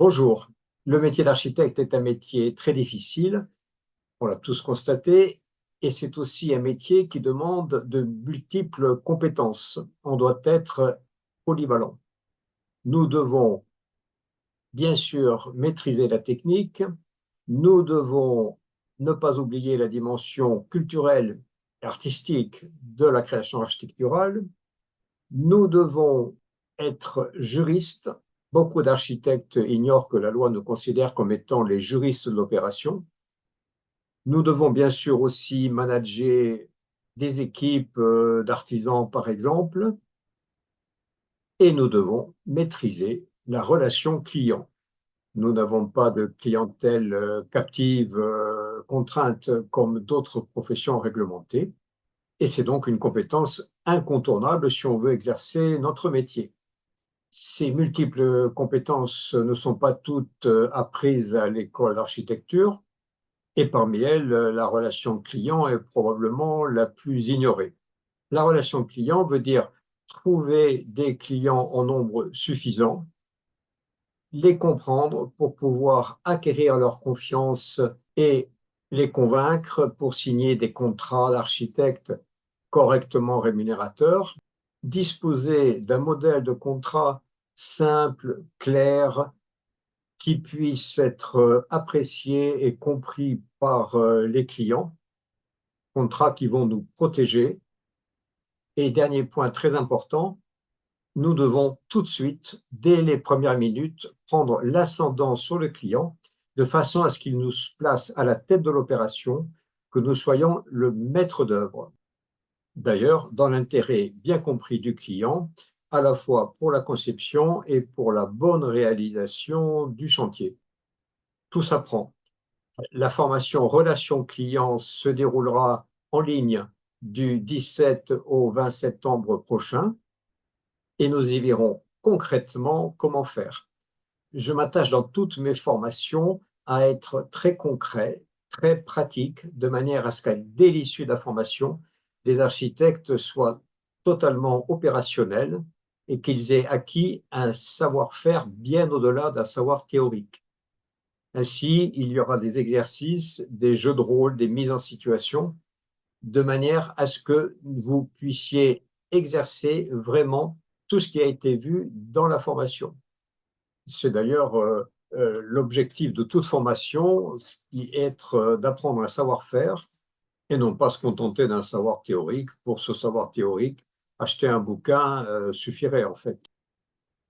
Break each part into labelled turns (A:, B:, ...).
A: Bonjour. Le métier d'architecte est un métier très difficile, on l'a tous constaté, et c'est aussi un métier qui demande de multiples compétences. On doit être polyvalent. Nous devons bien sûr maîtriser la technique, nous devons ne pas oublier la dimension culturelle et artistique de la création architecturale, nous devons être juristes. Beaucoup d'architectes ignorent que la loi nous considère comme étant les juristes de l'opération. Nous devons bien sûr aussi manager des équipes d'artisans, par exemple, et nous devons maîtriser la relation client. Nous n'avons pas de clientèle captive, contrainte comme d'autres professions réglementées, et c'est donc une compétence incontournable si on veut exercer notre métier. Ces multiples compétences ne sont pas toutes apprises à l'école d'architecture et parmi elles, la relation client est probablement la plus ignorée. La relation client veut dire trouver des clients en nombre suffisant, les comprendre pour pouvoir acquérir leur confiance et les convaincre pour signer des contrats d'architecte correctement rémunérateurs, disposer d'un modèle de contrat simple, clair, qui puisse être apprécié et compris par les clients, contrats qui vont nous protéger. Et dernier point très important, nous devons tout de suite, dès les premières minutes, prendre l'ascendant sur le client de façon à ce qu'il nous place à la tête de l'opération, que nous soyons le maître d'œuvre. D'ailleurs, dans l'intérêt bien compris du client, à la fois pour la conception et pour la bonne réalisation du chantier. Tout s'apprend. La formation relation client se déroulera en ligne du 17 au 20 septembre prochain et nous y verrons concrètement comment faire. Je m'attache dans toutes mes formations à être très concret, très pratique, de manière à ce qu'à dès l'issue de la formation, les architectes soient totalement opérationnels et qu'ils aient acquis un savoir-faire bien au-delà d'un savoir théorique. Ainsi, il y aura des exercices, des jeux de rôle, des mises en situation, de manière à ce que vous puissiez exercer vraiment tout ce qui a été vu dans la formation. C'est d'ailleurs l'objectif de toute formation, qui est d'apprendre un savoir-faire et non pas se contenter d'un savoir théorique. Pour ce savoir théorique, acheter un bouquin suffirait en fait.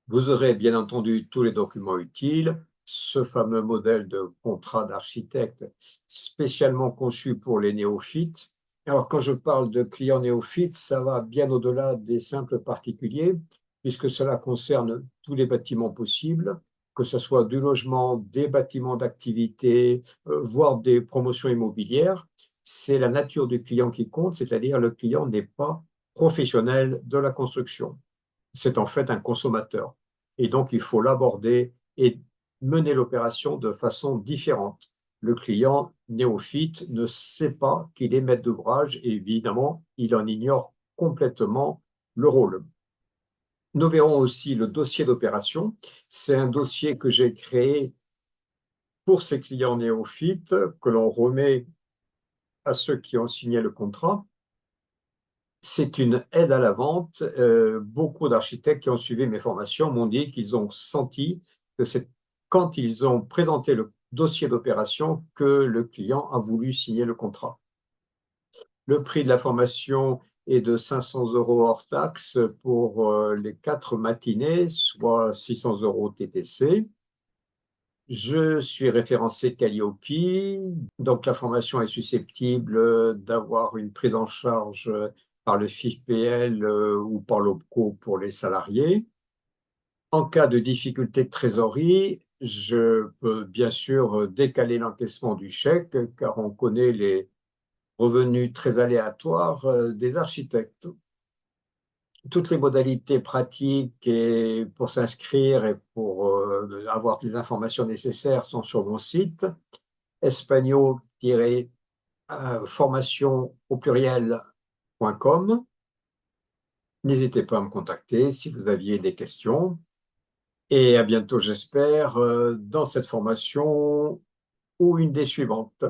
A: Vous aurez bien entendu tous les documents utiles, ce fameux modèle de contrat d'architecte spécialement conçu pour les néophytes. Alors, quand je parle de clients néophytes, ça va bien au-delà des simples particuliers, puisque cela concerne tous les bâtiments possibles, que ce soit du logement, des bâtiments d'activité, voire des promotions immobilières. C'est la nature du client qui compte, c'est-à-dire le client n'est pas professionnel de la construction. C'est en fait un consommateur. Et donc, il faut l'aborder et mener l'opération de façon différente. Le client néophyte ne sait pas qu'il est maître d'ouvrage et évidemment, il en ignore complètement le rôle. Nous verrons aussi le dossier d'opération. C'est un dossier que j'ai créé pour ces clients néophytes que l'on remet à ceux qui ont signé le contrat. C'est une aide à la vente. Beaucoup d'architectes qui ont suivi mes formations m'ont dit qu'ils ont senti que c'est quand ils ont présenté le dossier d'opération que le client a voulu signer le contrat. Le prix de la formation est de 500 € hors taxe pour les 4 matinées, soit 600 € TTC. Je suis référencé Calliope, donc la formation est susceptible d'avoir une prise en charge par le FIFPL ou par l'OPCO pour les salariés. En cas de difficulté de trésorerie, je peux bien sûr décaler l'encaissement du chèque car on connaît les revenus très aléatoires des architectes. Toutes les modalités pratiques et pour s'inscrire et pour avoir les informations nécessaires sont sur mon site espagno-formation au pluriel.com. N'hésitez pas à me contacter si vous aviez des questions. et à bientôt, j'espère, dans cette formation ou une des suivantes.